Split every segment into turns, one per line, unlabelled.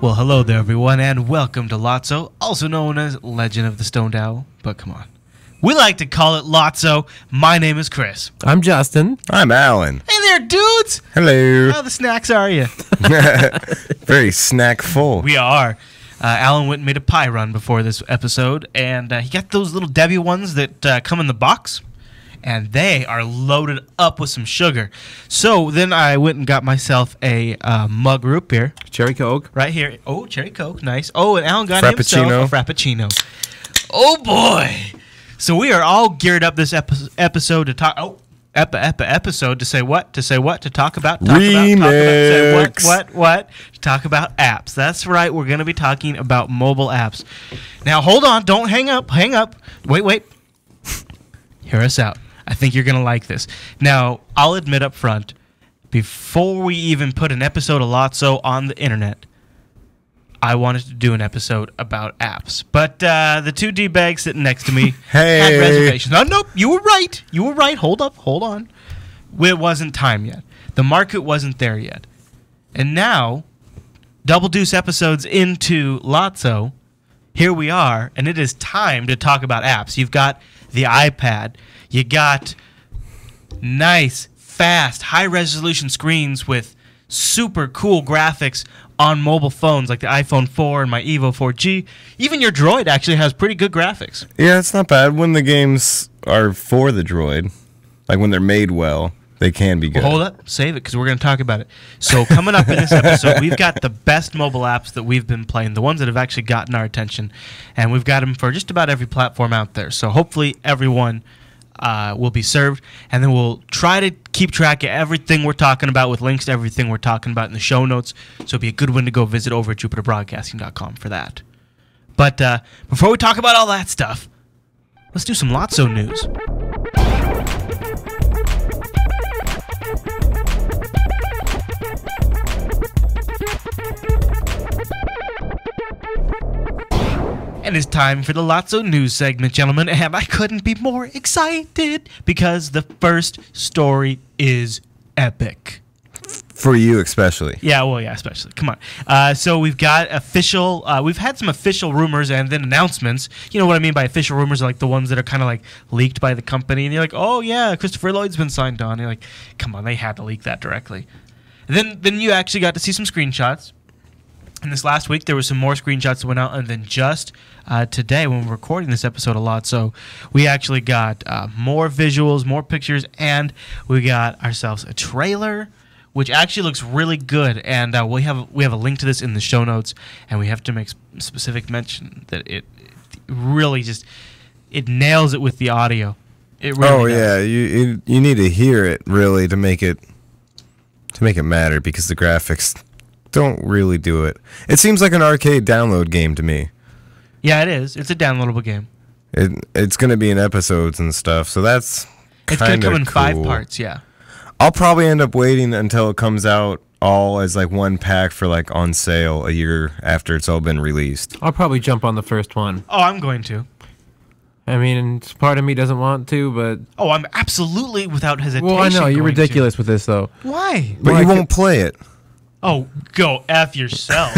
Well, hello there, everyone, and welcome to LOTSO, also known as Legend of the Stoned Owl. But come on. We like to call it LOTSO. My name is Chris.
I'm Justin.
I'm Alan.
Hey there, dudes!
Hello.
How the snacks are you?
Very snack full.
We are. Alan went and made a pie run before this episode, and he got those little Debbie ones that come in the box, and they are loaded up with some sugar. So then I went and got myself a mug root beer.
Cherry Coke.
Right here. Oh, cherry Coke. Nice. Oh, and Alan got himself a Frappuccino. Oh, boy. So we are all geared up this episode to talk... Oh, episode to say what? To say what? To talk about?
Remix.
Say what? To talk about apps. That's right. We're going to be talking about mobile apps. Now, hold on. Don't hang up. Hang up. Wait. Hear us out. I think you're going to like this. Now, I'll admit up front, before we even put an episode of LOTSO on the internet, I wanted to do an episode about apps. But the two D-bags sitting next to me had reservations. Oh, nope, you were right. You were right. Hold on. It wasn't time yet. The market wasn't there yet. And now, Double Deuce episodes into LOTSO, here we are, and it is time to talk about apps. You've got the iPad. You got nice, fast, high-resolution screens with super cool graphics on mobile phones like the iPhone 4 and my Evo 4G. Even your Droid actually has pretty good graphics.
Yeah, it's not bad when the games are for the Droid. Like when they're made well, they can be good.
Well, hold up. Save it because we're going to talk about it. So coming up in this episode, we've got the best mobile apps that we've been playing, the ones that have actually gotten our attention. And we've got them for just about every platform out there. So hopefully everyone will be served, and then we'll try to keep track of everything we're talking about with links to everything we're talking about in the show notes, so it'll be a good one to go visit over at jupiterbroadcasting.com for that. But before we talk about all that stuff, let's do some LOTSO news. And it's time for the LOTSO news segment, gentlemen, and I couldn't be more excited because the first story is epic.
For you especially.
Yeah, especially. Come on. So we've got official, we've had some official rumors and then announcements. You know what I mean by official rumors, like the ones that are kind of like leaked by the company, and you're like, oh yeah, Christopher Lloyd's been signed on. And you're like, come on, they had to leak that directly. And then you actually got to see some screenshots. And this last week, there were some more screenshots that went out, and then just today, when we're recording this episode a lot, so we actually got more visuals, more pictures, and we got ourselves a trailer, which actually looks really good. And we have a link to this in the show notes, and we have to make specific mention that it really just it nails it with the audio. It really does.
Yeah, you need to hear it really to make it matter, because the graphics don't really do it. It seems like an arcade download game to me.
Yeah, it is. It's a downloadable game.
It's going to be in episodes and stuff, so that's
it's going to come in
cool.
5 parts, yeah.
I'll probably end up waiting until it comes out all as like one pack for like on sale a year after it's all been released.
I'll probably jump on the first one.
Oh, I'm going to.
I mean, part of me doesn't want to, but...
Oh, I'm absolutely without hesitation.
Well, I know, you're ridiculous with this, though.
Why?
But you won't play it.
Oh, go F yourself.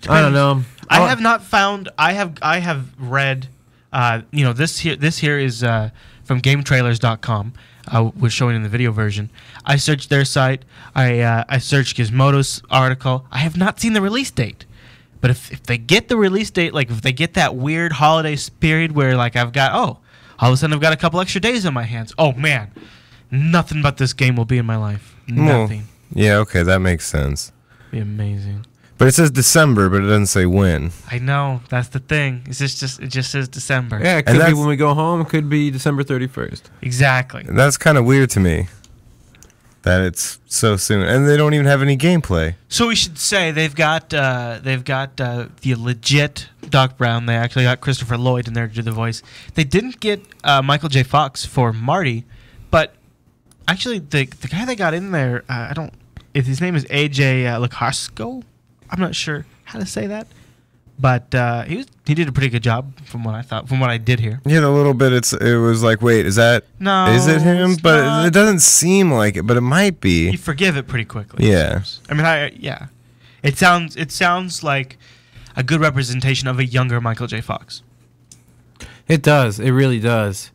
I don't know.
I have not found. I have read. This here is from GameTrailers.com. Was showing in the video version. I searched their site. I searched Gizmodo's article. I have not seen the release date. But if they get the release date, like if they get that weird holiday period where like all of a sudden I've got a couple extra days on my hands. Oh man, nothing but this game will be in my life. Nothing.
Yeah, okay, that makes sense.
Be amazing.
But it says December, but it doesn't say when.
I know, that's the thing. It just says December.
Yeah, it could be when we go home. It could be December 31st.
Exactly.
That's kind of weird to me that it's so soon, and they don't even have any gameplay.
So we should say they've got the legit Doc Brown. They actually got Christopher Lloyd in there to do the voice. They didn't get Michael J. Fox for Marty, but actually the guy they got in there, if his name is AJ Lacasco, I'm not sure how to say that, but he did a pretty good job from what I thought, from what I did hear.
Yeah, a little bit. It was like, wait, is it him? But it doesn't seem like it, but it might be.
You forgive it pretty quickly.
Yeah.
I mean, It sounds like a good representation of a younger Michael J. Fox.
It does. It really does.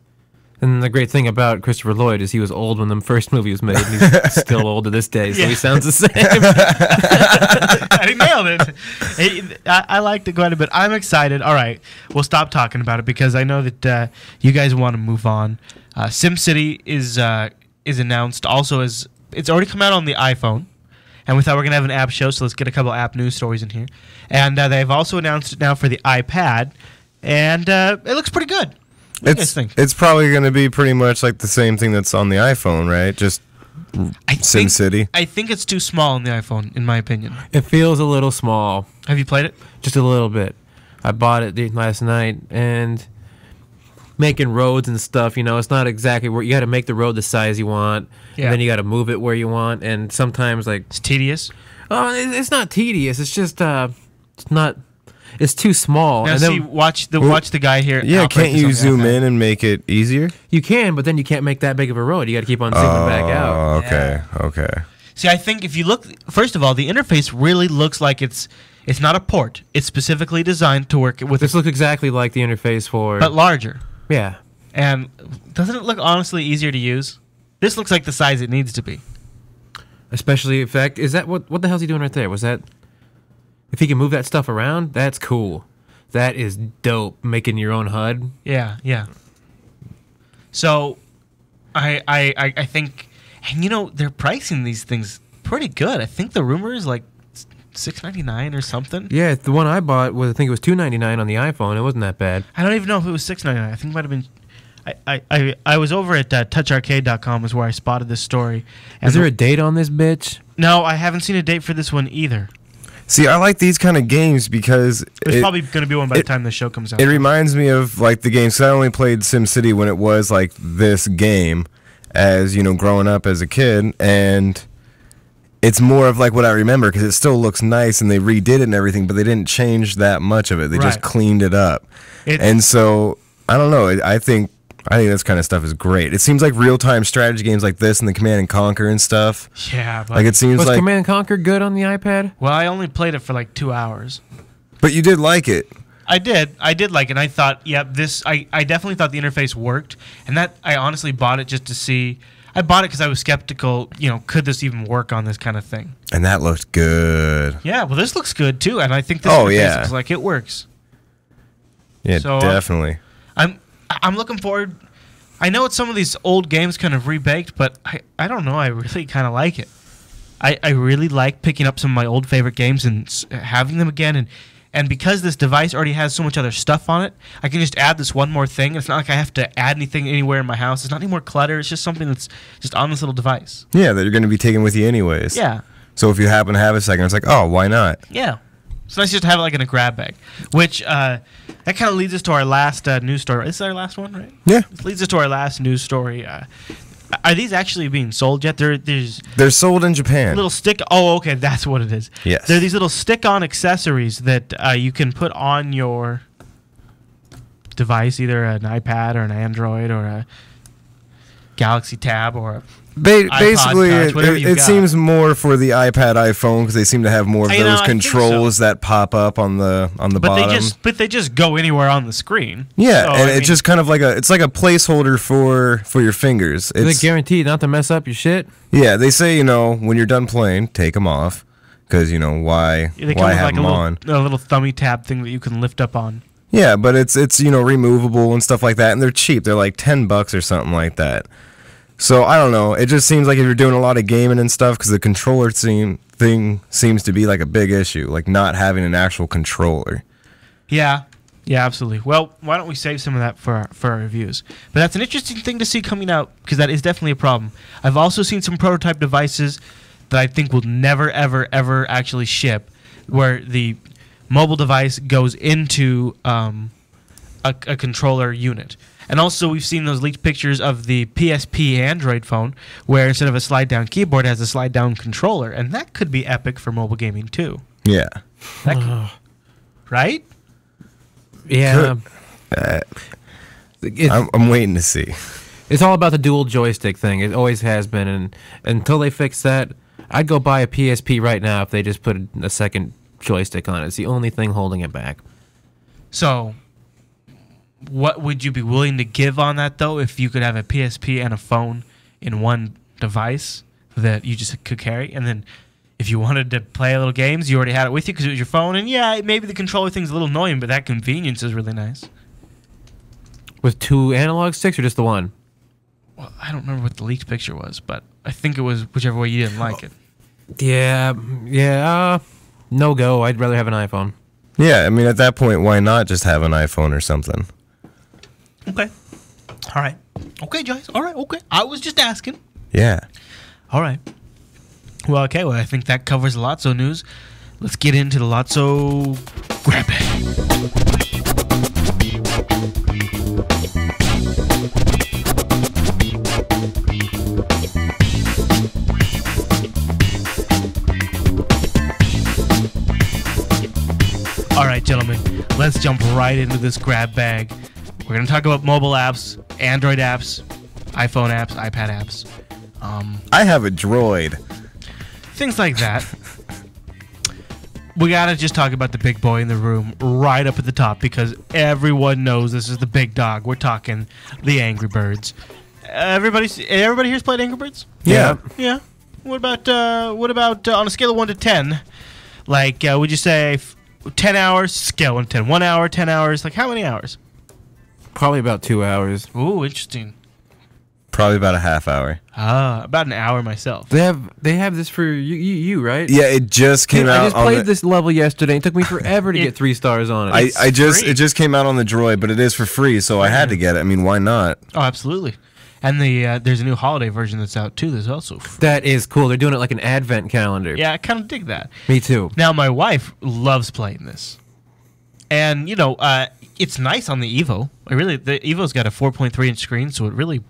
And the great thing about Christopher Lloyd is he was old when the first movie was made, and he's still old to this day, so he sounds the same.
He nailed it. I liked it quite a bit. I'm excited. All right, we'll stop talking about it because I know that you guys want to move on. SimCity is announced also as it's already come out on the iPhone, and we thought we are gonna have an app show, so let's get a couple app news stories in here. And they've also announced it now for the iPad, and it looks pretty good. What do you guys think?
It's probably going to be pretty much like the same thing that's on the iPhone, right? Just SimCity.
I think it's too small on the iPhone, in my opinion.
It feels a little small.
Have you played it?
Just a little bit. I bought it last night, and making roads and stuff, it's not exactly where you got to make the road the size you want, and then you got to move it where you want, and sometimes
it's tedious.
Oh, it's not tedious. It's just it's not. It's too small.
Now,
and
see, watch the guy here.
Yeah, can't you zoom in and make it easier?
You can, but then you can't make that big of a road. You got to keep on zooming back out.
Okay.
See, I think if you look, first of all, the interface really looks like it's not a port. It's specifically designed to work with.
This looks exactly like the interface for,
but larger.
Yeah.
And doesn't it look honestly easier to use? This looks like the size it needs to be.
Especially if that is that what the hell's he doing right there? Was that? If he can move that stuff around, that's cool. That is dope. Making your own HUD.
Yeah. So, I think, and they're pricing these things pretty good. I think the rumor is like $6.99 or something.
Yeah, the one I bought was I think it was $2.99 on the iPhone. It wasn't that bad.
I don't even know if it was $6.99. I think it might have been. I was over at toucharcade.com is where I spotted this story.
Is there a date on this bitch?
No, I haven't seen a date for this one either.
See, I like these kind of games because
there's probably going to be one by the time the show comes out.
It reminds me of like the games. I only played SimCity when it was like this game, as growing up as a kid, and it's more of like what I remember because it still looks nice and they redid it and everything, but they didn't change that much of it. They just cleaned it up, and so I don't know. I think this kind of stuff is great. It seems like real-time strategy games like this and the Command and Conquer and stuff.
Yeah, but
like it seems
was
like
Command and Conquer good on the iPad?
Well, I only played it for like 2 hours.
But you did like it.
I did like it. And I thought, I definitely thought the interface worked, and that I honestly bought it just to see. I bought it because I was skeptical. Could this even work on this kind of thing?
And that looked good.
Yeah, well, this looks good too, and I think this interface looks like it works.
Yeah, so, definitely.
I'm looking forward. I know it's some of these old games kind of rebaked, but I don't know. I really kind of like it. I really like picking up some of my old favorite games and having them again. And because this device already has so much other stuff on it, I can just add this one more thing. It's not like I have to add anything anywhere in my house. It's not any more clutter. It's just something that's just on this little device.
Yeah, that you're going to be taking with you anyways.
Yeah.
So if you happen to have a second, it's like, oh, why not?
Yeah. It's nice just to have it like in a grab bag, which that kind of leads us to our last news story. This is our last one, right?
Yeah.
This leads us to our last news story. Are these actually being sold yet?
They're sold in Japan.
Little stick. Oh, okay, that's what it is.
Yes.
They're these little stick-on accessories that you can put on your device, either an iPad or an Android or a Galaxy Tab or a
basically,
Touch,
it seems more for the iPad, iPhone because they seem to have more of those controls that pop up on the bottom.
But they just go anywhere on the screen.
Yeah, so, and it's just kind of like a placeholder for your fingers.
It's guaranteed not to mess up your shit.
Yeah, they say when you're done playing, take them off because why have them on?
A little thummy tab thing that you can lift up on.
Yeah, but it's removable and stuff like that, and they're cheap. They're like $10 or something like that. So, I don't know. It just seems like if you're doing a lot of gaming and stuff, because the controller thing seems to be like a big issue, like not having an actual controller.
Yeah, absolutely. Well, why don't we save some of that for our reviews? But that's an interesting thing to see coming out, because that is definitely a problem. I've also seen some prototype devices that I think will never, ever, ever actually ship, where the mobile device goes into a controller unit. And also, we've seen those leaked pictures of the PSP Android phone, where instead of a slide-down keyboard, it has a slide-down controller. And that could be epic for mobile gaming, too.
Yeah.
Right?
Yeah.
I'm waiting to see.
It's all about the dual joystick thing. It always has been. And until they fix that, I'd go buy a PSP right now if they just put a second joystick on it. It's the only thing holding it back.
So, what would you be willing to give on that, though, if you could have a PSP and a phone in one device that you just could carry? And then if you wanted to play a little games, you already had it with you because it was your phone. And yeah, maybe the controller thing's a little annoying, but that convenience is really nice.
With 2 analog sticks or just the one?
Well, I don't remember what the leaked picture was, but I think it was whichever way you didn't like it.
Yeah, no go. I'd rather have an iPhone.
Yeah, I mean, at that point, why not just have an iPhone or something?
Okay. All right. Okay, Joyce. All right, okay. I was just asking.
Yeah.
All right. Well, okay. Well, I think that covers the LOTSO news. Let's get into the LOTSO grab bag. All right, gentlemen, let's jump right into this grab bag. We're going to talk about mobile apps, Android apps, iPhone apps, iPad apps.
I have a droid.
Things like that. We got to just talk about the big boy in the room right up at the top because everyone knows this is the big dog. We're talking the Angry Birds. Everybody here's played Angry Birds?
Yeah.
Yeah. What about on a scale of 1 to 10? Like, would you say 10 hours? Scale 1 to 10. 1 hour, 10 hours. Like, how many hours?
Probably about 2 hours.
Ooh, interesting.
Probably about a half hour.
About an hour myself.
They have this for you, right?
Yeah, it just came out.
I just played this level yesterday. It took me forever to get 3 stars on it.
It just came out on the droid, but it is for free, so I had to get it. I mean, why not?
Oh, absolutely. And there's a new holiday version that's out too. That's also free.
That is cool. They're doing it like an advent calendar.
Yeah, I kind of dig that.
Me too.
Now, my wife loves playing this, and it's nice on the Evo. The Evo's got a 4.3-inch screen, so the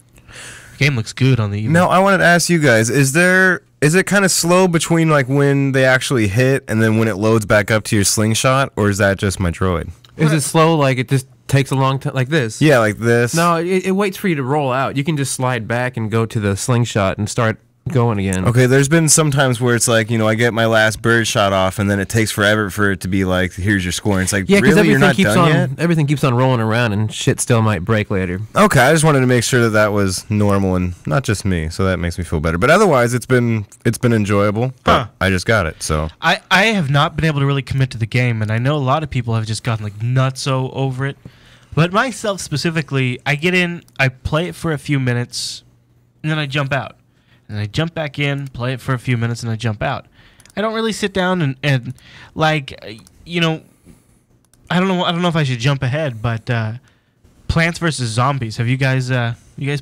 game looks good on the Evo.
Now, I wanted to ask you guys: is it kind of slow between like when they actually hit and then when it loads back up to your slingshot, or is that just my droid?
Is it slow? Like it just takes a long time, like this?
Yeah, like this.
No, it waits for you to roll out. You can just slide back and go to the slingshot and start going again.
Okay, there's been some times where it's like, I get my last bird shot off, and then it takes forever for it to be like, here's your score. And it's like, really, you're not done yet?
Everything keeps on rolling around, and shit still might break later.
Okay, I just wanted to make sure that was normal and not just me, so that makes me feel better. But otherwise, it's been enjoyable. But I just got it, so
I have not been able to really commit to the game, and I know a lot of people have just gotten like nutso over it. But myself specifically, I get in, I play it for a few minutes, and then I jump out. And I jump back in, play it for a few minutes, and I jump out. I don't really sit down and like, I don't know if I should jump ahead, but Plants vs. Zombies. Have you guys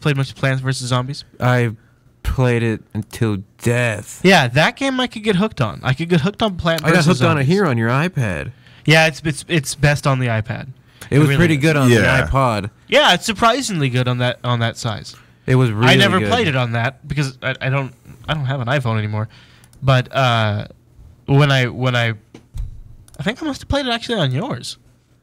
played much Plants vs. Zombies?
I played it until death.
Yeah, that game I could get hooked on. I could get hooked on Plants vs. Zombies.
I got hooked on it here on your iPad.
Yeah, it's best on the iPad.
It was really pretty good on the iPod.
Yeah, it's surprisingly good on that size.
It was really
I never
good.
played it on that because I don't have an iPhone anymore. But when I think I must have played it actually on yours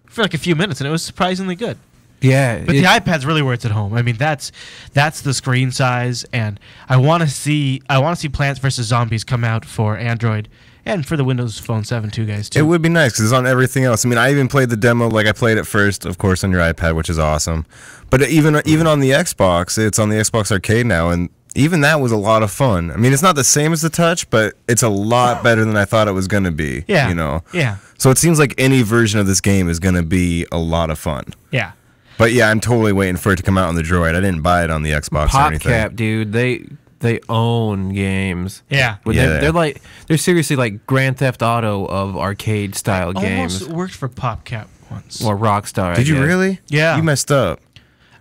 for like a few minutes, and it was surprisingly good.
Yeah,
but the iPad's really where it's at home. I mean, that's the screen size, and I want to see Plants vs. Zombies come out for Android and for the Windows Phone 7 too, guys. Too.
It would be nice because it's on everything else. I mean, I even played the demo. Like I played it first, of course, on your iPad, which is awesome. But even on the Xbox, it's on the Xbox Arcade now, and even that was a lot of fun. I mean, it's not the same as the Touch, but it's a lot better than I thought it was going to be.
Yeah. Yeah.
So it seems like any version of this game is going to be a lot of fun.
Yeah.
But yeah, I'm totally waiting for it to come out on the Droid. I didn't buy it on the Xbox or anything.
PopCap, dude, they own games.
Yeah.
They're seriously like Grand Theft Auto of arcade style games.
Almost worked for PopCap once.
Or Rockstar.
Did you really?
Yeah.
You messed up.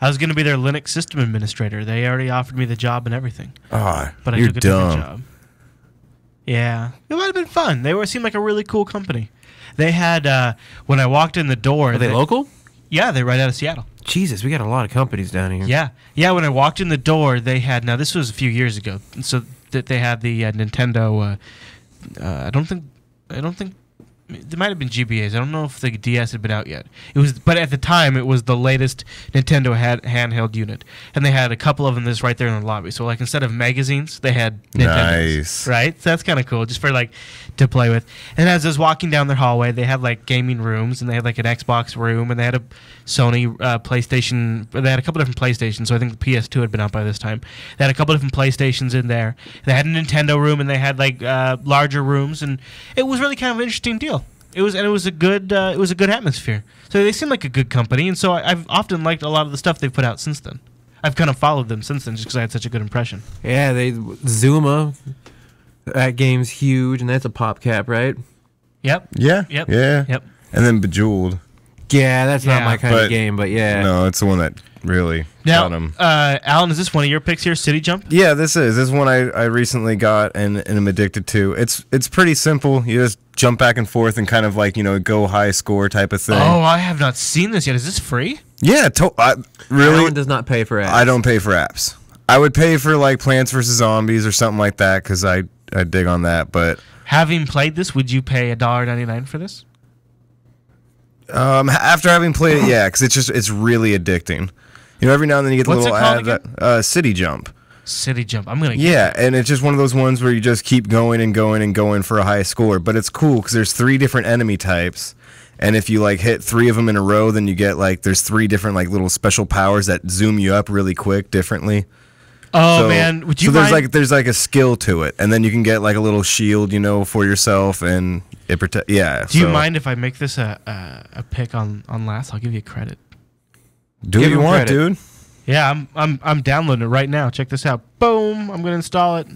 I was going to be their Linux system administrator. They already offered me the job and everything.
Oh,
but I took a different job. Yeah. It might have been fun. They seemed like a really cool company. They had, when I walked in the door...
Are they local?
Yeah, they're right out of Seattle.
Jesus, we got a lot of companies down here.
Yeah. Yeah, when I walked in the door, they had... Now, this was a few years ago. So they had the Nintendo... I don't think There might have been GBAs. I don't know if the DS had been out yet. But at the time, it was the latest Nintendo handheld unit, and they had a couple of them that's right there in the lobby. So like instead of magazines, they had Nintendos.
Nice.
Right? So that's kind of cool, just for like to play with. And as I was walking down their hallway, they had like gaming rooms, and they had like an Xbox room, and they had a Sony PlayStation. They had a couple different PlayStations. So I think the PS2 had been out by this time. They had a couple different PlayStations in there. They had a Nintendo room, and they had like larger rooms, and it was really kind of an interesting deal. It was a good atmosphere. So they seem like a good company, and so I've often liked a lot of the stuff they've put out since then. I've kind of followed them since then just because I had such a good impression.
Yeah, Zuma, that game's huge, and that's a PopCap, right?
Yep.
Yeah.
Yep.
Yeah.
Yep.
And then Bejeweled.
Yeah, that's not my kind of game, but yeah.
No, it's the one that really
Now,
got him.
Alan, is this one of your picks here, City Jump?
Yeah, this is one I recently got and am addicted to. It's pretty simple. You just jump back and forth and kind of like, go high score type of thing.
Oh, I have not seen this yet. Is this free?
Yeah, really.
Alan does not pay for apps.
I don't pay for apps. I would pay for like Plants vs Zombies or something like that because I dig on that. But
having played this, would you pay $1.99 for this?
After having played it, yeah, because it's really addicting. Every now and then you get the
What's
little
it called
ad that City Jump.
City Jump. I'm gonna.
Yeah, and it's just one of those ones where you just keep going and going and going for a high score. But it's cool because there's 3 different enemy types, and if you like hit 3 of them in a row, then you get like there's 3 different like little special powers that zoom you up really quick differently.
Oh man, would you?
So there's like a skill to it, and then you can get like a little shield, for yourself, and it protect. Yeah.
Do you mind if I make this a pick on last? I'll give you credit.
Do what you want, dude.
Yeah, I'm downloading it right now. Check this out. Boom! I'm gonna install it.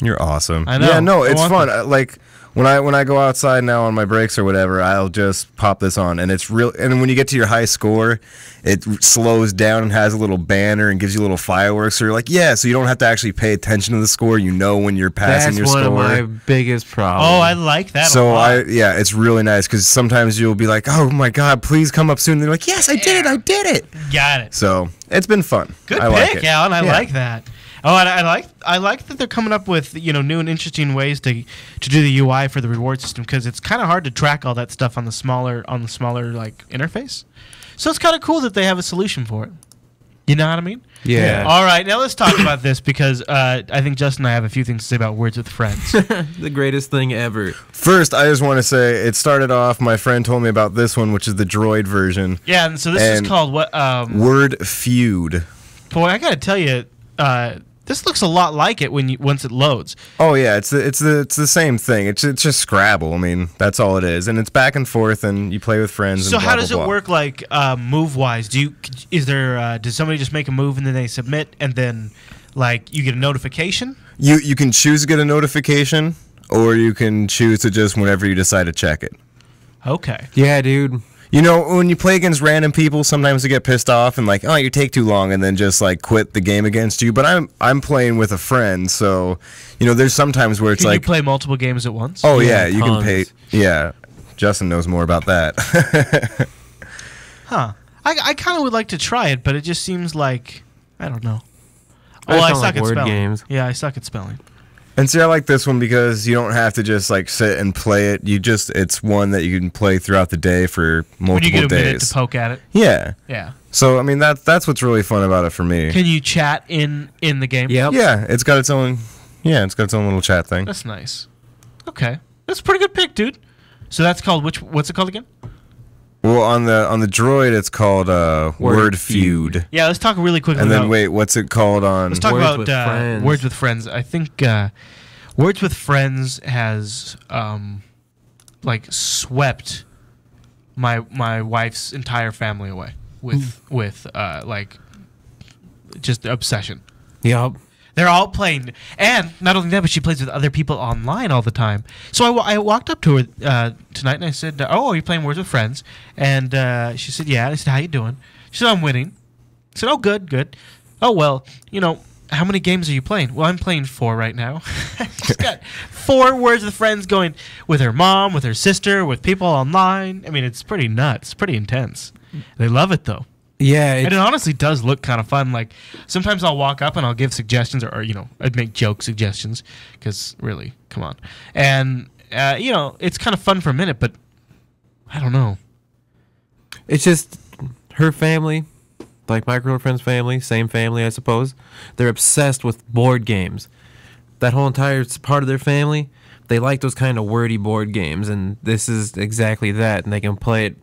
You're awesome.
I know.
Yeah, no, it's fun. Like when I go outside now on my breaks or whatever, I'll just pop this on, and it's real. And when you get to your high score, it slows down and has a little banner and gives you little fireworks. So you're like, yeah. So you don't have to actually pay attention to the score. When you're passing your score.
That's one of my biggest problems.
Oh, I like that.
So
a lot.
it's really nice because sometimes you'll be like, oh my god, please come up soon. And they're like, yes, I did it.
Got it.
So it's been fun.
Good
I
pick,
like
Alan. I like that. Oh, and I like that they're coming up with new and interesting ways to do the UI for the reward system because it's kind of hard to track all that stuff on the smaller like interface. So it's kind of cool that they have a solution for it. You know what I mean?
Yeah.
All right, now let's talk about this because I think Justin and I have a few things to say about Words with Friends.
The greatest thing ever.
First, I just want to say it started off. My friend told me about this one, which is the Droid version.
Yeah, and so this is called what?
Word Feud.
Boy, I gotta tell you, this looks a lot like it once it loads.
Oh yeah, it's the same thing. It's just Scrabble. I mean, that's all it is, and it's back and forth, and you play with friends.
So
and blah,
how does
blah,
it
blah.
work, like move wise? Does somebody just make a move and then they submit, and then like you get a notification?
You can choose to get a notification, or you can choose to just whenever you decide to check it.
Okay.
Yeah, dude.
When you play against random people, sometimes they get pissed off and like, oh, you take too long, and then just like quit the game against you. But I'm playing with a friend, so there's sometimes where it's
Can
like
you play multiple games at once?
Oh yeah, you can
tons.
pay. Yeah, Justin knows more about that.
Huh. I kind of would like to try it, but it just seems like I don't know.
I
I
sound
suck
like
at
word
spelling.
games.
Yeah, I suck at spelling.
And see, I like this one because you don't have to just like sit and play it. It's one that you can play throughout the day for multiple
When you get a
days.
minute to poke at it.
Yeah.
Yeah.
So I mean that's what's really fun about it for me.
Can you chat in the game?
Yep.
Yeah, it's got its own. Yeah, it's got its own little chat thing.
That's nice. Okay, that's a pretty good pick, dude. So that's called what's it called again?
Well, on the Droid, it's called Word Feud.
Yeah, let's talk really quickly.
And then
about,
wait, what's it called on?
Let's talk
Words
about
with Friends.
Words with Friends. I think Words with Friends has like swept my wife's entire family away with like just obsession.
Yep.
They're all playing, and not only that, but she plays with other people online all the time. So I walked up to her tonight and I said, "Oh, are you playing Words with Friends?" And she said, "Yeah." And I said, "How you doing?" She said, "I'm winning." I said, "Oh, good. Oh, well, how many games are you playing?" "Well, I'm playing 4 right now." She's got 4 Words with Friends going with her mom, with her sister, with people online. I mean, it's pretty nuts, pretty intense. They love it though.
Yeah.
And it honestly does look kind of fun. Like sometimes I'll walk up and I'll give suggestions, or I'd make joke suggestions because really, come on. And it's kind of fun for a minute, but I don't know.
It's just her family, like my girlfriend's family, same family, I suppose. They're obsessed with board games. That whole entire part of their family, they like those kind of wordy board games, and this is exactly that, and they can play it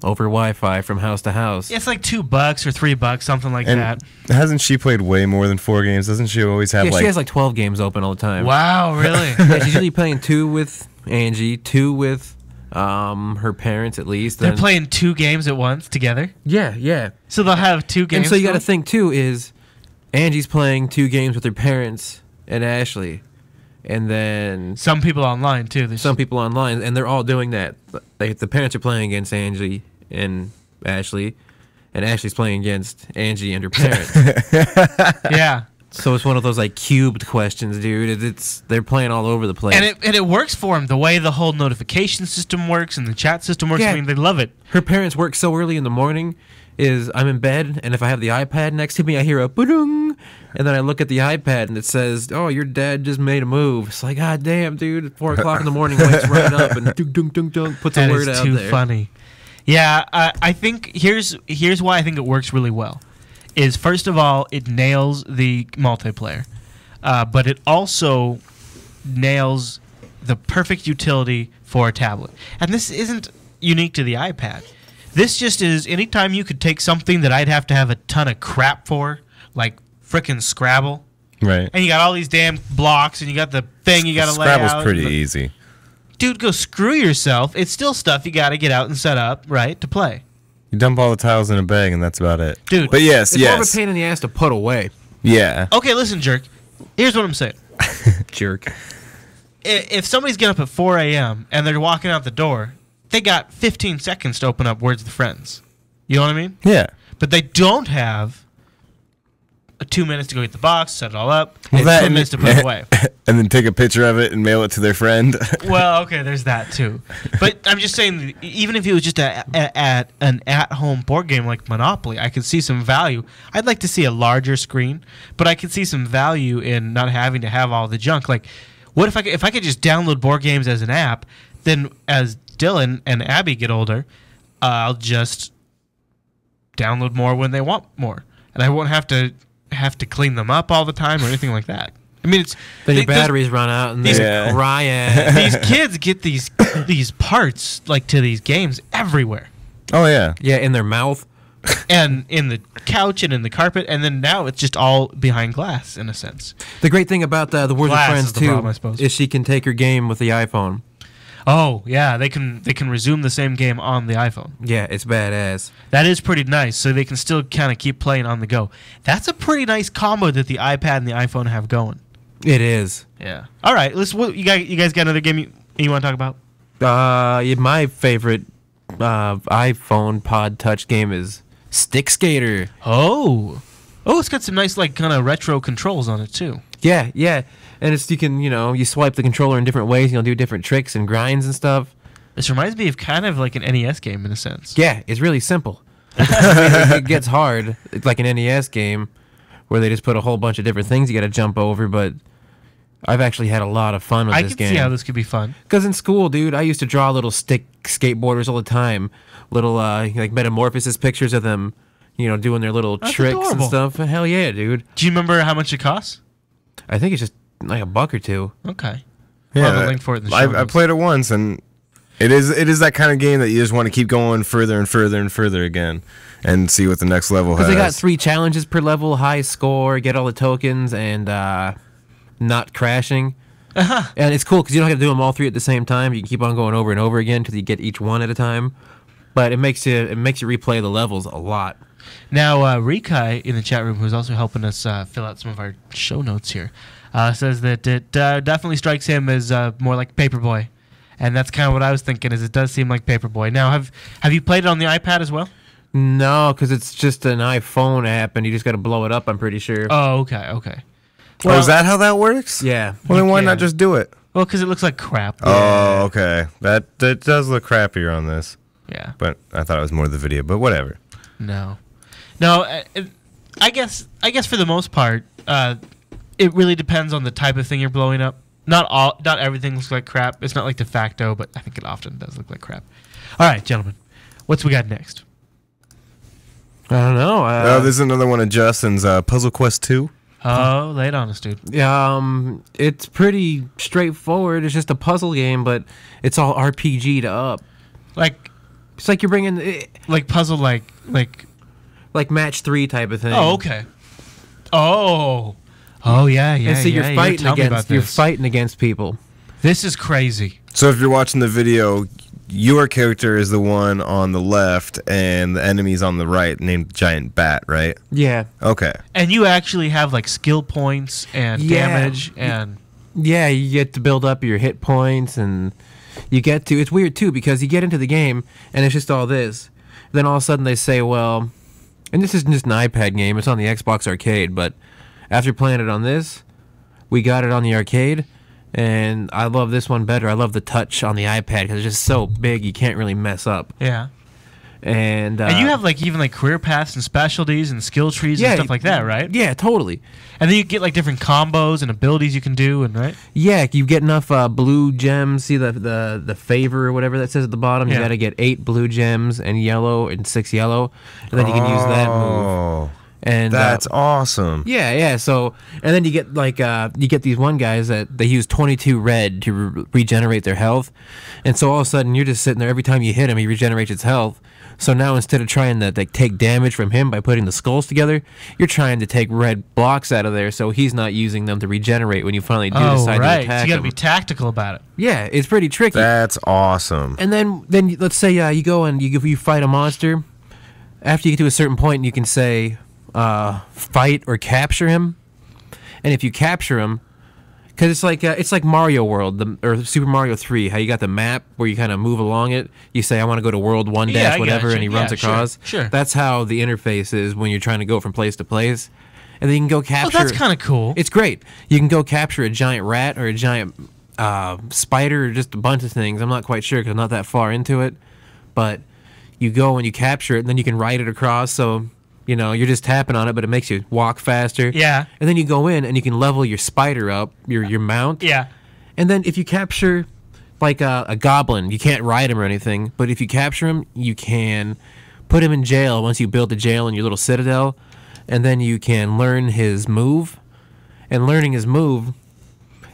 over Wi-Fi from house to house.
It's like $2 or $3, something like that.
Hasn't she played way more than 4 games? Doesn't she always have
she has like 12 games open all the time.
Wow, really?
Yeah, she's usually playing 2 with Angie, 2 with her parents at least.
They're playing 2 games at once together?
Yeah.
So they'll have 2 games?
And so you got to think, too, is Angie's playing 2 games with her parents and Ashley. And then...
Some people online, too.
Some people online, and they're all doing that. The parents are playing against Angie and Ashley, and Ashley's playing against Angie and her parents.
Yeah.
So it's one of those like cubed questions, dude. They're playing all over the place,
and it works for them. The way the whole notification system works and the chat system works.
Yeah.
I mean, they love it.
Her parents work so early in the morning. I'm in bed, and if I have the iPad next to me, I hear a ba-dung, and then I look at the iPad, and it says, "Oh, your dad just made a move." It's like, God damn, dude! At 4 o'clock in the morning, wakes right up and dunk, puts a word out there.
That is too funny. Yeah, I think here's why I think it works really well. Is first of all, it nails the multiplayer, but it also nails the perfect utility for a tablet. And this isn't unique to the iPad. This just is anytime you could take something that I'd have to have a ton of crap for, like frickin' Scrabble.
Right.
And you got all these damn blocks, and you got the thing you got to lay out.
Scrabble's pretty easy.
Dude, go screw yourself. It's still stuff you got to get out and set up, right, to play.
You dump all the tiles in a bag, and that's about it.
Dude.
But yes.
It's more of a pain in the ass to put away.
Yeah.
Okay, listen, jerk. Here's what I'm saying.
Jerk.
If somebody's getting up at 4 a.m. and they're walking out the door, they got 15 seconds to open up Words with Friends. You know what I mean?
Yeah.
But they don't have 2 minutes to go get the box, set it all up,
Well,
and 2 minutes to put it away.
And then take a picture of it and mail it to their friend.
Well, okay, there's that too. But I'm just saying, even if it was just an at-home board game like Monopoly, I could see some value. I'd like to see a larger screen, but I could see some value in not having to have all the junk. Like, what if I could just download board games as an app? Then, as Dylan and Abby get older, I'll just download more when they want more, and I won't have to clean them up all the time or anything like that. I mean, it's
then your batteries run out and they're crying.
These kids get these parts like to these games everywhere.
Oh yeah,
yeah, in their mouth,
and in the couch and in the carpet, and then now it's just all behind glass in a sense.
The great thing about the Words with Friends too
problem, I suppose,
is she can take her game with the iPhone.
Oh yeah, they can resume the same game on the iPhone.
Yeah, it's badass.
That is pretty nice. So they can still kind of keep playing on the go. That's a pretty nice combo that the iPad and the iPhone have going.
It is.
Yeah. All right. You guys got another game you want to talk about?
My favorite iPhone Pod Touch game is Stick Skater.
Oh, it's got some nice like kind of retro controls on it too.
Yeah. And it's you swipe the controller in different ways. You'll do different tricks and grinds and stuff.
This reminds me of kind of like an NES game in a sense.
Yeah, it's really simple. It gets hard. It's like an NES game where they just put a whole bunch of different things you got to jump over, but I've actually had a lot of fun with this game.
I can see how this could be fun.
Because in school, dude, I used to draw little stick skateboarders all the time. Little, like, metamorphosis pictures of them, doing their little tricks
adorable.
And stuff. Hell yeah, dude.
Do you remember how much it costs?
I think it's just like $1 or $2.
Okay.
Yeah,
I'll have a link for it in the show notes.
I played it once, and it is that kind of game that you just want to keep going further and further and further again and see what the next level has.
Because they got 3 challenges per level: high score, get all the tokens, and not crashing.
Uh-huh.
And it's cool because you don't have to do them all 3 at the same time. You can keep on going over and over again until you get each one at a time. But it makes you replay the levels a lot.
Now, Rikai in the chat room, who's also helping us fill out some of our show notes here, says that it definitely strikes him as more like Paperboy. And that's kind of what I was thinking, is it does seem like Paperboy. Now, have you played it on the iPad as well?
No, because it's just an iPhone app, and you just got to blow it up, I'm pretty sure.
Oh, okay.
Well, is that how that works?
Yeah.
Well, then why not just do it?
Well, because it looks like crap.
Oh, okay. That does look crappier on this.
Yeah.
But I thought it was more the video, but whatever.
No, I guess for the most part, it really depends on the type of thing you're blowing up. Not everything looks like crap. It's not like de facto, but I think it often does look like crap. All right, gentlemen, what's we got next?
I don't know.
There's another one of Justin's Puzzle Quest 2.
Oh, lay it on us, dude.
It's pretty straightforward. It's just a puzzle game, but it's all RPG'd up.
Like,
it's like you're bringing
like puzzle, like
match 3 type of thing.
Oh, okay. Oh, yeah.
And so you're fighting against people.
This is crazy.
So if you're watching the video, your character is the one on the left, and the enemy's on the right, named Giant Bat, right?
Yeah.
Okay.
And you actually have like skill points and damage and.
Yeah, you get to build up your hit points, and you get to. It's weird too because you get into the game and it's just all this. Then all of a sudden they say, well, and this isn't just an iPad game; it's on the Xbox Arcade. But after playing it on this, we got it on the arcade. And I love this one better. I love the touch on the iPad because it's just so big you can't really mess up.
Yeah.
And
you have like even like career paths and specialties and skill trees and stuff like that, right?
Yeah, totally.
And then you get like different combos and abilities you can do, and right?
Yeah, you get enough blue gems. See the favor or whatever that says at the bottom. You got to get 8 blue gems and yellow and 6 yellow, and then you can use that move. And
that's awesome.
Yeah. So, and then you get like you get these one guys that they use 22 red to regenerate their health, and so all of a sudden you're just sitting there. Every time you hit him, he regenerates his health. So now instead of trying to take damage from him by putting the skulls together, you're trying to take red blocks out of there, so he's not using them to regenerate when you finally do decide to attack him.
So you got to be tactical about it.
Yeah, it's pretty tricky.
That's awesome.
And then let's say you go and you fight a monster. After you get to a certain point, you can say. Fight or capture him, and if you capture him, because it's like Mario World or Super Mario 3, how you got the map where you kind of move along it. You say I want to go to World 1 dash whatever, and he runs across.
Sure.
That's how the interface is when you're trying to go from place to place, and then you can go capture.
Oh, that's kind of cool.
It's great. You can go capture a giant rat or a giant spider or just a bunch of things. I'm not quite sure because I'm not that far into it, but you go and you capture it, and then you can ride it across. So. You know, you're just tapping on it, but it makes you walk faster.
Yeah.
And then you go in and you can level your spider up, your mount.
Yeah.
And then if you capture, like a goblin, you can't ride him or anything, but if you capture him, you can put him in jail once you build the jail in your little citadel, and then you can learn his move. And learning his move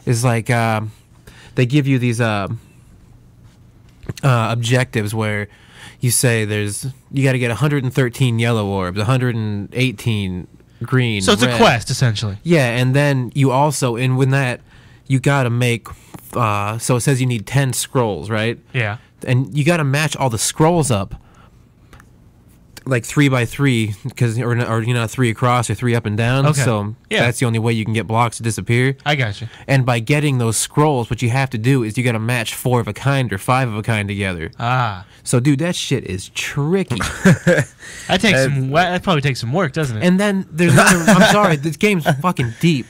is like, they give you these objectives where... You say you got to get 113 yellow orbs, 118 green.
So it's
red.
a quest essentially.
Yeah, and then you also with that you got to make. So it says you need 10 scrolls, right?
Yeah.
And you got to match all the scrolls up, like 3 by 3, because or 3 across or 3 up and down.
Okay.
So that's the only way you can get blocks to disappear.
I got you.
And by getting those scrolls, what you have to do is you got to match 4 of a kind or 5 of a kind together.
Ah.
So, dude, that shit is tricky.
That probably takes some work, doesn't it?
And then there's another. I'm sorry, this game's fucking deep.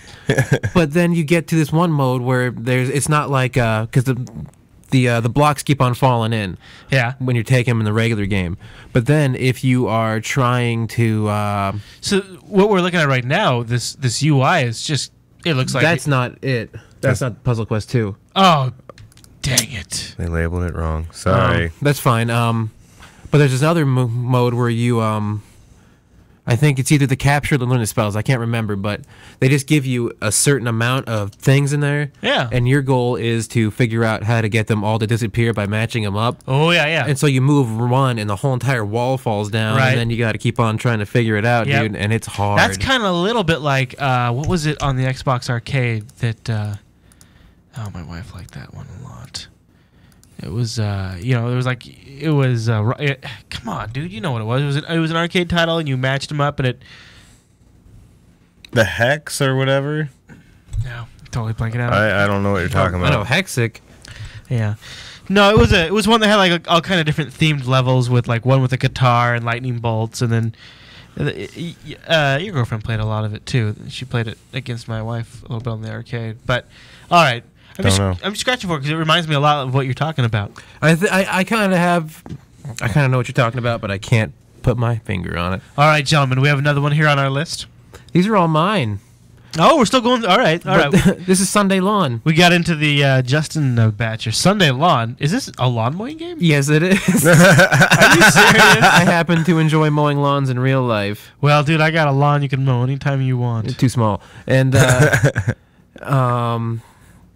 But then you get to this one mode where it's not like because the blocks keep on falling in.
Yeah.
When you take them in the regular game, but then if you are trying to.
So what we're looking at right now, this UI is just. It looks like
that's not it. That's not Puzzle Quest 2.
Oh. Dang it.
They labeled it wrong. Sorry.
That's fine. But there's this other mode where you, I think it's either the capture or the learn the spells. I can't remember, but they just give you a certain amount of things in there.
Yeah.
And your goal is to figure out how to get them all to disappear by matching them up.
Oh, yeah.
And so you move one, and the whole entire wall falls down,
right.
And then you got to keep on trying to figure it out, dude, and it's hard.
That's kind of a little bit like, what was it on the Xbox Arcade that... Oh, my wife liked that one a lot. It was, come on, dude, you know what it was. It was an arcade title, and you matched them up, and it...
The Hex or whatever?
No, totally blanking out.
I don't know what you're talking about.
I know, Hexic.
Yeah. No, it was one that had like all kind of different themed levels with like one with a guitar and lightning bolts, and then your girlfriend played a lot of it too. She played it against my wife a little bit on the arcade. But all right, I'm just scratching for it because it reminds me a lot of what you're talking about.
I kind of know what you're talking about, but I can't put my finger on it.
All right, gentlemen, we have another one here on our list.
These are all mine.
Oh, we're still going. All right.
This is Sunday Lawn.
We got into the Justin Batcher Sunday Lawn. Is this a lawn mowing game?
Yes, it is.
Are you serious?
I happen to enjoy mowing lawns in real life.
Well, dude, I got a lawn you can mow anytime you want.
It's too small. And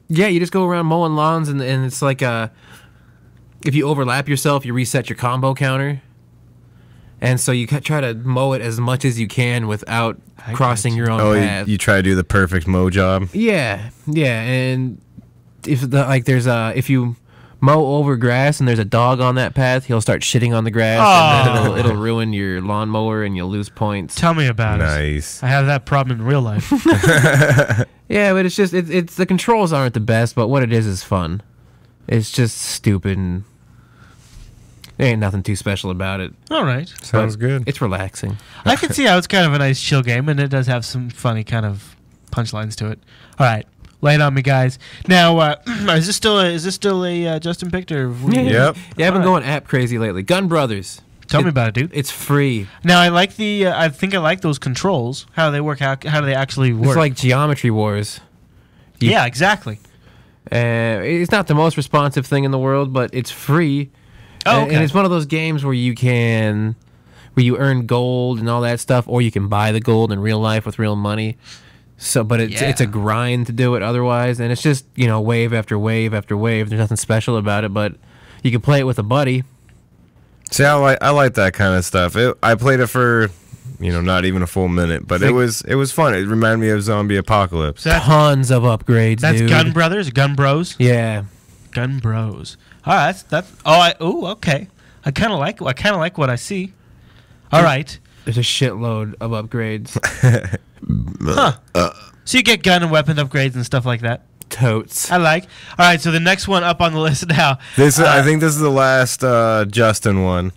yeah, you just go around mowing lawns, and it's like if you overlap yourself, you reset your combo counter. And so you try to mow it as much as you can without crossing your own path.
You try to do the perfect mow job.
Yeah, and if you mow over grass and there's a dog on that path, he'll start shitting on the grass, and then it'll ruin your lawnmower and you'll lose points.
Tell me about it.
Nice.
I have that problem in real life.
Yeah, but it's just it's the controls aren't the best, but what it is fun. It's just stupid and there ain't nothing too special about it.
All right.
Sounds good.
It's relaxing.
I can see how it's kind of a nice chill game, and it does have some funny kind of punchlines to it. All right. Lay it on me, guys. Now, is this still a Justin picked or?
Yep.
Yeah, I've been going app crazy lately. Gun Brothers.
Tell me about it, dude.
It's free.
Now, I like I think I like those controls. How they work. How do they actually work?
It's like Geometry Wars.
Yeah, exactly.
It's not the most responsive thing in the world, but it's free.
Oh, okay.
And it's one of those games where you earn gold and all that stuff, or you can buy the gold in real life with real money. So, but it's a grind to do it otherwise, and it's just wave after wave after wave. There's nothing special about it, but you can play it with a buddy.
See, I like that kind of stuff. I played it for not even a full minute, but it was fun. It reminded me of Zombie Apocalypse.
Tons of upgrades.
That's
dude.
Gun Brothers, Gun Bros.
Yeah,
Gun Bros. All right, that's. Oh, okay. I kind of like what I see. All right.
There's a shitload of upgrades.
Huh. So you get gun and weapon upgrades and stuff like that.
Totes.
I like. All right, so the next one up on the list now.
I think this is the last Justin one.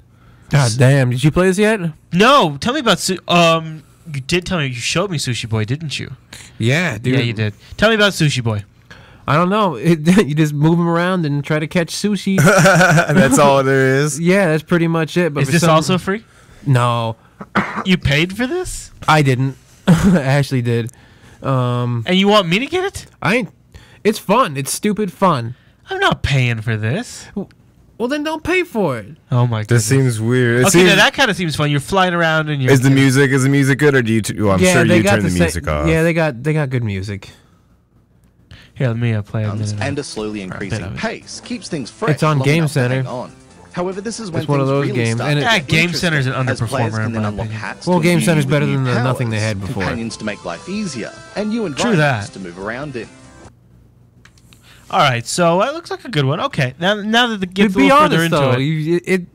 God damn! Did you play this yet?
No. Tell me about. You did tell me. You showed me Sushi Boy, didn't you?
Yeah, dude.
Yeah, you did. Tell me about Sushi Boy.
I don't know. You just move them around and try to catch sushi.
That's all there is?
Yeah, that's pretty much it. But
is this also free?
No.
You paid for this?
I didn't. Ashley did.
And you want me to get it?
It's fun. It's stupid fun.
I'm not paying for this.
Well, then don't pay for it.
Oh my god.
This seems weird.
Okay, now that kind of seems fun. You're flying around and you're...
Is the music good, or do you... I'm sure you turn the music off.
Yeah, they got good music.
Here, let me play a minute.
And a slowly increasing pace keeps things fresh.
It's on Game Center.
However, this is when
it's one of those
really
games. And
Game Center's an underperformer in my opinion.
Well, Game Center's better than the nothing they had before.
Companions to make life easier, and new
True
environments
that.
to move around in.
All right, so it looks like a good one. Okay, now that it gets a
be
little
honest,
further into
though,
it,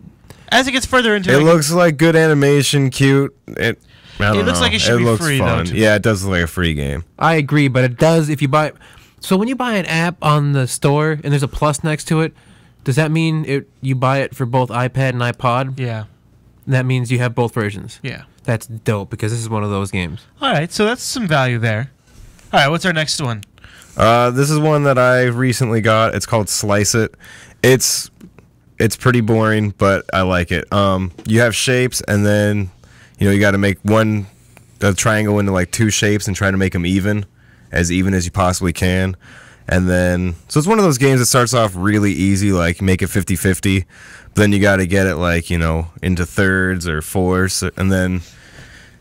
as it gets further into
it looks like good animation, cute. It
looks like it should be free,
fun.
though, too.
Yeah, it does look like a free game.
I agree, but it does if you buy. So when you buy an app on the store and there's a plus next to it, does that mean you buy it for both iPad and iPod?
Yeah.
And that means you have both versions.
Yeah.
That's dope because this is one of those games.
All right, so that's some value there. All right, what's our next one?
This is one that I recently got. It's called Slice It. It's pretty boring, but I like it. You have shapes, and then you got to make a triangle into like two shapes and try to make them even as you possibly can. And then so it's one of those games that starts off really easy, like make it 50-50, but then you got to get it like into thirds or fourths, and then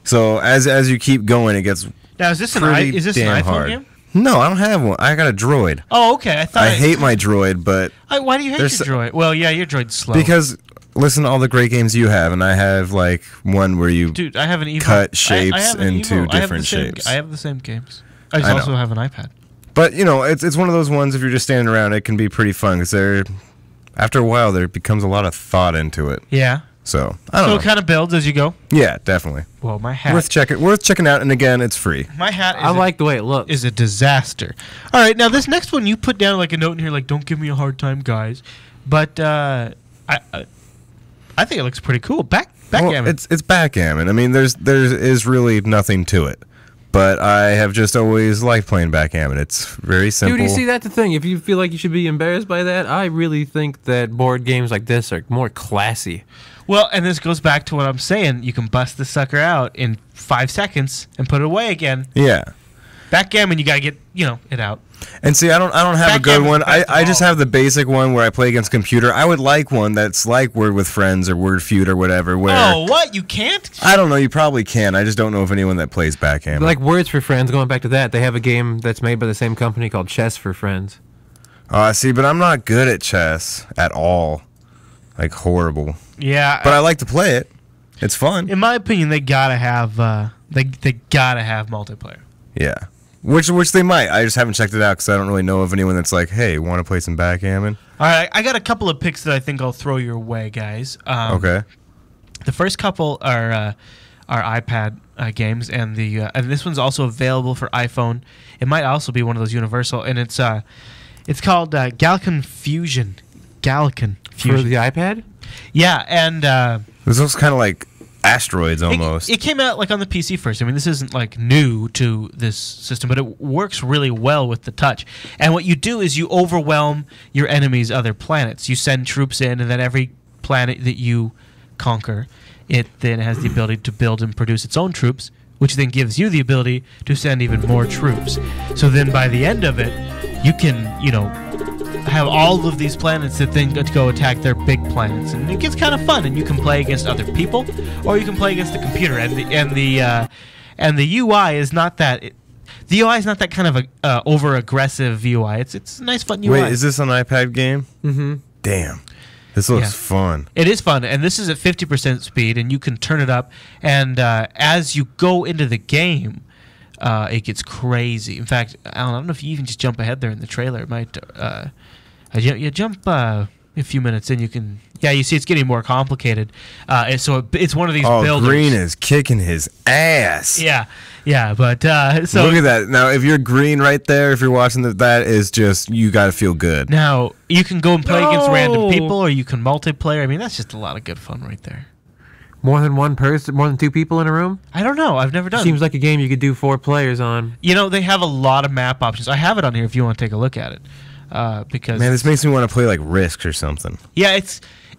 so as you keep going, it gets
now is this an
damn
iPhone
hard.
game?
No, I don't have one. I got a Droid.
Oh, okay.
I hate my Droid, but
why do you hate your Droid? Well, yeah, your Droid's slow.
Because listen to all the great games you have, and I have like one where you
I have an Evo.
cut shapes into different shapes.
I have the same games. I also have an iPad.
But it's one of those ones. If you're just standing around, it can be pretty fun because after a while there becomes a lot of thought into it.
Yeah.
So I don't know.
So it kind of builds as you go.
Yeah, definitely.
Well, my hat
worth checking out, and again, it's free.
My hat.
I like the way it looks.
Is a disaster. All right, now this next one you put down like a note in here, like "Don't give me a hard time, guys." But I think it looks pretty cool. Backgammon.
Well, it's backgammon. I mean, there is really nothing to it. But I have just always liked playing backgammon. It's very simple.
Dude, you see, that's the thing. If you feel like you should be embarrassed by that, I really think that board games like this are more classy.
Well, and this goes back to what I'm saying. You can bust the sucker out in 5 seconds and put it away again.
Yeah.
Backgammon, you gotta get it out.
And see, I don't have a good
Backgammon's
one.
the best of
I just
all.
have the basic one where I play against computer. I would like one that's like Word with Friends or Word Feud or whatever. Where
Oh, what? You can't?
I don't know. You probably can. I just don't know of anyone that plays Backgammon.
Like Words for Friends, going back to that, they have a game that's made by the same company called Chess for Friends.
See, but I'm not good at chess at all. Like horrible.
Yeah.
But I like to play it. It's fun.
In my opinion, they gotta have they gotta have multiplayer.
Yeah. Which they might. I just haven't checked it out because I don't really know of anyone that's like, hey, want to play some backgammon?
All right, I got a couple of picks that I think I'll throw your way, guys.
Okay.
The first couple are iPad games, and and this one's also available for iPhone. It might also be one of those universal, and it's called Galcon Fusion. Galcon Fusion.
For the iPad?
Yeah, and
This looks kind of like asteroids almost.
It came out like on the PC first. I mean, this isn't like new to this system, but it works really well with the touch. And what you do is you overwhelm your enemy's other planets. You send troops in, and then every planet that you conquer, it then has the ability to build and produce its own troops, which then gives you the ability to send even more troops. So then by the end of it, you can, have all of these planets that then go attack their big planets, and it gets kind of fun. And you can play against other people, or you can play against the computer. And the UI is not that. The UI is not that kind of a over aggressive UI. It's a nice fun UI.
Wait, is this an iPad game?
Mm-hmm.
Damn, this looks fun.
It is fun, and this is at 50% speed, and you can turn it up. And as you go into the game, it gets crazy. In fact, Alan, I don't know if you even just jump ahead there in the trailer. It might. You jump a few minutes in, you can. Yeah, you see, it's getting more complicated. And so it's one of these builders.
Green is kicking his ass.
Yeah, but so
look at that. Now, if you're green right there, if you're watching that is just you got to feel good.
Now you can go and play against random people, or you can multiplayer. I mean, that's just a lot of good fun right there.
More than one person, more than two people in a room?
I don't know. I've never done it.
Seems like a game you could do 4 players on.
They have a lot of map options. I have it on here if you want to take a look at it. Because
Man, this makes me want to play like Risk or something.
Yeah,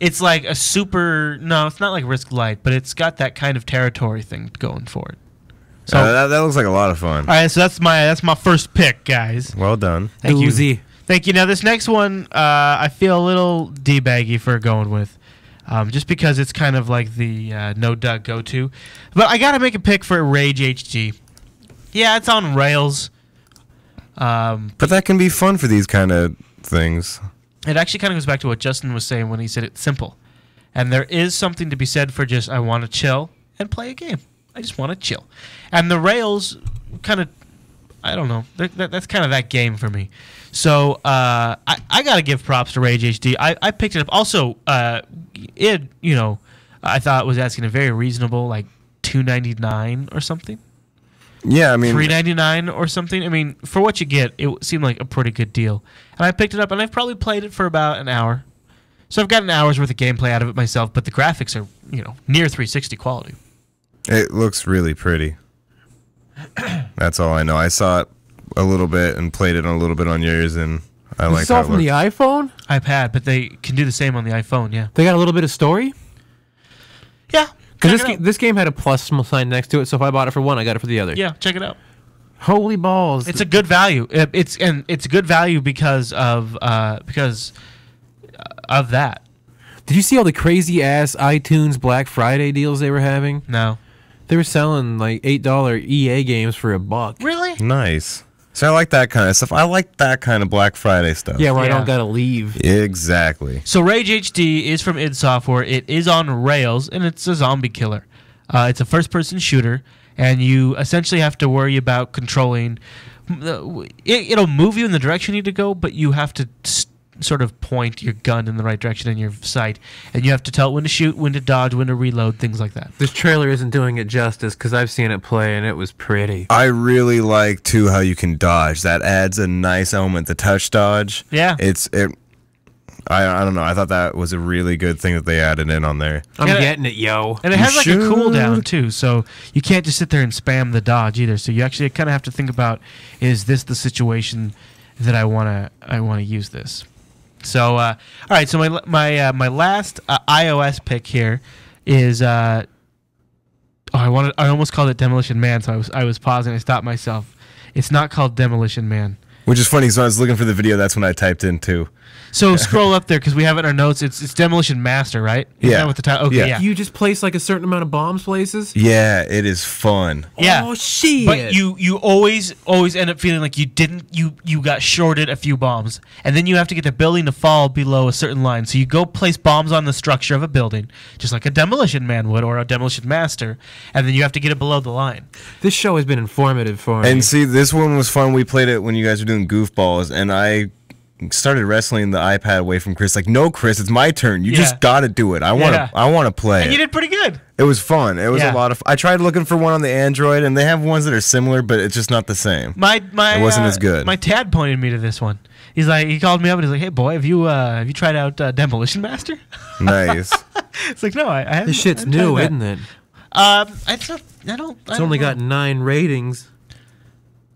it's like a super. No, it's not like Risk Light, but it's got that kind of territory thing going for it. So
that looks like a lot of fun.
all right, so that's my first pick, guys.
Well done.
Thank you.
Doozy.
Thank you. Now this next one, I feel a little d-baggy for going with, just because it's kind of like the no duck go-to. But I gotta make a pick for Rage HD. Yeah, it's on rails.
But that can be fun for these kind of things.
It actually kind of goes back to what Justin was saying when he said it's simple. And there is something to be said for just, I want to chill and play a game. I just want to chill. And the rails kind of, I don't know, that's kind of that game for me. So I got to give props to Rage HD. I picked it up. Also, I thought it was asking a very reasonable, like $2.99 or something.
Yeah, I mean,
$3.99 or something. I mean, for what you get, it seemed like a pretty good deal. And I picked it up, and I've probably played it for about an hour. So I've got an hour's worth of gameplay out of it myself, but the graphics are, near 360 quality.
it looks really pretty. That's all I know. I saw it a little bit and played it a little bit on yours, and I like
Is this all
how it
from the
looks.
iPhone?
iPad, but they can do the same on the iPhone, yeah.
They got a little bit of story?
Yeah.
Because
check it out.
this game had a plus sign next to it, so if I bought it for one, I got it for the other.
Yeah, check it out.
Holy balls.
It's a good value. It's a good value because of that.
Did you see all the crazy ass iTunes Black Friday deals they were having?
No.
They were selling like $8 EA games for $1.
Really?
Nice. So I like that kind of stuff. I like that kind of Black Friday stuff.
Yeah, where I
Yeah.
don't gotta leave.
Exactly.
So Rage HD is from id Software. It is on rails, and it's a zombie killer. It's a first-person shooter, and you essentially have to worry about controlling. It'll move you in the direction you need to go, but you have to sort of point your gun in the right direction in your sight, and you have to tell it when to shoot, when to dodge, when to reload, things like that.
This trailer isn't doing it justice because I've seen it play and it was pretty.
I really like too how you can dodge. That adds a nice element. The touch dodge.
Yeah.
I don't know. I thought that was a really good thing that they added in on there.
I'm
Yeah.
getting it, yo.
And it
You
has like a
should.
cooldown too, so you can't just sit there and spam the dodge either. So you actually kind of have to think about, is this the situation that I want to use this? So all right, so my last iOS pick here is I almost called it Demolition Man, so I was pausing. I stopped myself. It's not called Demolition Man.
Which is funny, because when I was looking for the video, that's when I typed in too.
So scroll up there because we have it in our notes. It's Demolition Master, right? Is
Yeah.
that what the title? Okay,
Yeah.
yeah.
You just place like a certain amount of bombs places?
Yeah, it is fun.
Yeah.
Oh, shit.
But you always end up feeling like you got shorted a few bombs, and then you have to get the building to fall below a certain line. So you go place bombs on the structure of a building, just like a Demolition Man would or a Demolition Master, and then you have to get it below the line.
This show has been informative for me.
And see, this one was fun. We played it when you guys were doing goofballs, and I started wrestling the iPad away from Chris. Like, no, Chris, it's my turn. You just gotta do it. I want to play.
And you did pretty good.
It was fun. It was a lot of. I tried looking for one on the Android, and they have ones that are similar, but it's just not the same. It wasn't as good.
My dad pointed me to this one. He's like, he called me up and he's like, "Hey, boy, have you tried out Demolition Master?"
Nice.
It's like, no, I haven't.
This shit's new, isn't it?
It's not.
It's only got 9 ratings.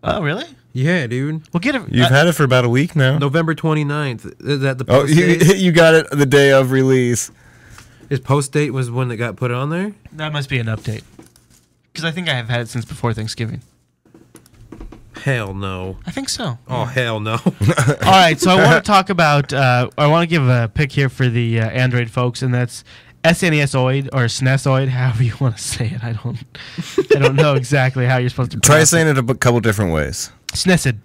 Oh, really?
Yeah, dude.
We'll get it.
You've had it for about a week now.
November 29th. Is that the
Oh,
post date?
you got it the day of release.
His post date was when it got put on there?
That must be an update. Because I think I have had it since before Thanksgiving.
Hell no.
I think so.
Oh, hell no.
All right, so I want to talk about. I want to give a pick here for the Android folks, and that's SNES Oide or SNES Oide, however you want to say it. I don't know exactly how you're supposed to
Try
pronounce
saying it a couple different ways.
SNESid.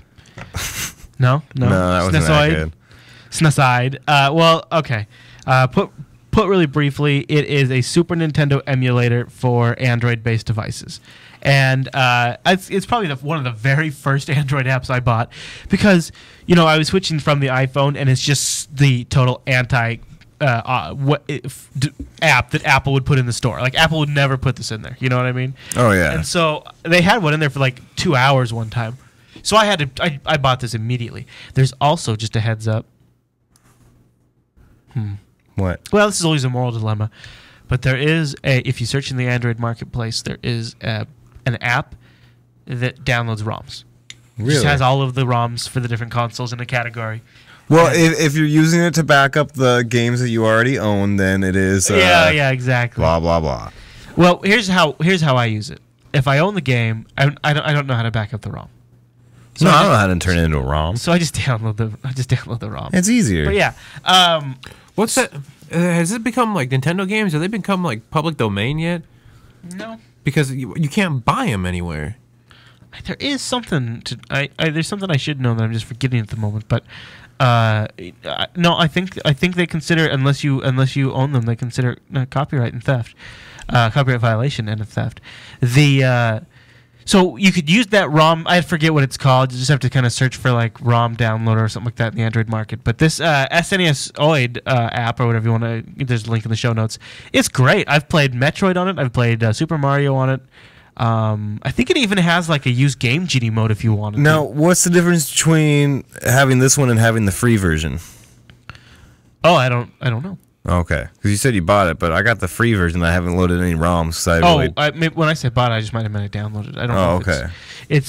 No.
No, that wasn't that good.
SNESide. Well, okay. Put really briefly, it is a Super Nintendo emulator for Android-based devices. And it's probably one of the very first Android apps I bought because, I was switching from the iPhone, and it's just the total anti app that Apple would put in the store. Like, Apple would never put this in there. You know what I mean?
Oh, yeah.
And so they had one in there for like 2 hours one time. So I bought this immediately. There's also, just a heads up.
What?
Well, this is always a moral dilemma. But there is if you search in the Android marketplace, there is an app that downloads ROMs. Really? It just has all of the ROMs for the different consoles in a category.
Well, if you're using it to back up the games that you already own, then it is.
Yeah, exactly.
Blah blah blah.
Well, here's how I use it. If I own the game, I don't know how to back up the ROM.
So I don't know how to turn it into a ROM.
So I just download the ROM.
It's easier.
But yeah.
What's that? Has it become like Nintendo games? Have they become like public domain yet?
No.
Because you can't buy them anywhere.
There is something to. There's something I should know that I'm just forgetting at the moment. But no, I think they consider unless you own them, they consider copyright and theft, copyright violation and a theft. So you could use that ROM. I forget what it's called. You just have to kind of search for like ROM downloader or something like that in the Android market. But this SNES Oide app or whatever you want to, there's a link in the show notes. It's great. I've played Metroid on it. I've played Super Mario on it. I think it even has like a use Game Genie mode if you want it.
Now, what's the difference between having this one and having the free version?
Oh, I don't know.
Okay, because you said you bought it, but I got the free version. I haven't loaded any ROMs. So
when I said bought it, I just might have meant I downloaded it. I don't know.
Okay.
It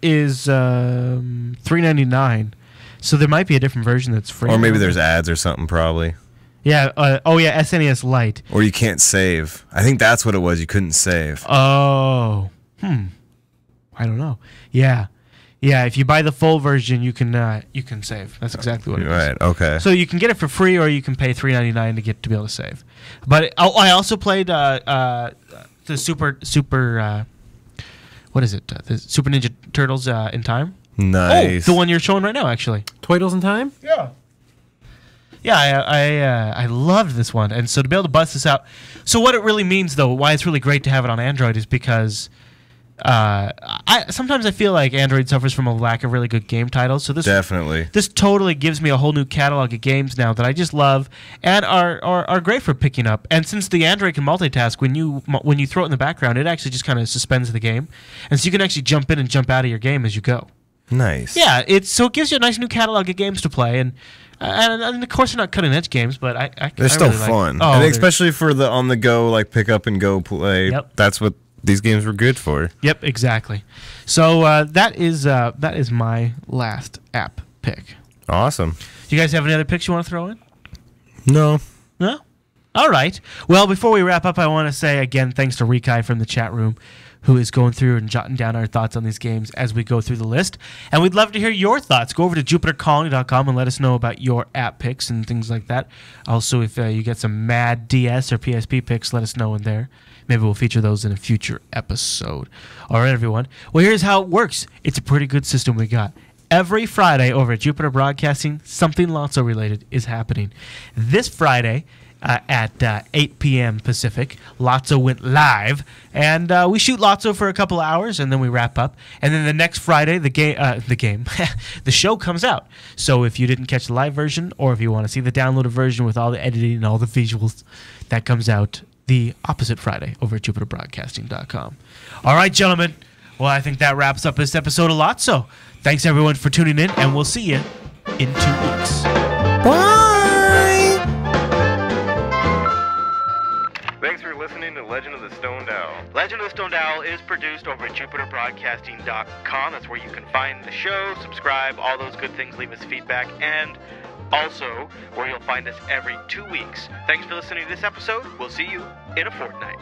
is $3.99, so there might be a different version that's free.
Or maybe there's ads or something, probably.
Yeah. SNES Lite.
Or you can't save. I think that's what it was. You couldn't save.
Oh. I don't know. Yeah. Yeah, if you buy the full version, you can save. That's exactly what it is.
Right. Okay.
So you can get it for free, or you can pay $3.99 to be able to save. But I also played the Super what is it? The Super Ninja Turtles in Time.
Nice.
Oh, the one you're showing right now, actually.
Twiddles in Time?
Yeah. Yeah, I loved this one, and so to be able to bust this out. So what it really means, though, why it's really great to have it on Android is because. Sometimes I feel like Android suffers from a lack of really good game titles. So this totally gives me a whole new catalog of games now that I just love and are great for picking up. And since the Android can multitask, when you throw it in the background, it actually just kind of suspends the game, and so you can actually jump in and jump out of your game as you go.
Nice.
Yeah, it gives you a nice new catalog of games to play, and of course they're not cutting edge games, but
they're still really fun, and especially for the on the go like pick up and go play.
Yep.
That's what these games were good for.
Yep, exactly. So that is my last app pick.
Awesome.
Do you guys have any other picks you want to throw in?
No.
No? All right. Well, before we wrap up, I want to say again thanks to Rikai from the chat room, who is going through and jotting down our thoughts on these games as we go through the list. And we'd love to hear your thoughts. Go over to jupitercolony.com and let us know about your app picks and things like that. Also, if you get some mad DS or PSP picks, let us know in there. Maybe we'll feature those in a future episode. All right, everyone. Well, here's how it works. It's a pretty good system we got. Every Friday over at Jupiter Broadcasting, something LOTSO related is happening. This Friday at 8 p.m. Pacific, LOTSO went live, and we shoot LOTSO for a couple hours, and then we wrap up. And then the next Friday, the show comes out. So if you didn't catch the live version, or if you want to see the downloaded version with all the editing and all the visuals, that comes out the opposite Friday over at jupiterbroadcasting.com. All right, gentlemen. Well, I think that wraps up this episode of LOTSO. Thanks, everyone, for tuning in, and we'll see you in 2 weeks.
Bye!
Thanks for listening to Legend of the Stoned Owl. Legend of the Stoned Owl is produced over at jupiterbroadcasting.com. That's where you can find the show, subscribe, all those good things, leave us feedback, and also where you'll find us every 2 weeks. Thanks for listening to this episode. We'll see you in a fortnight.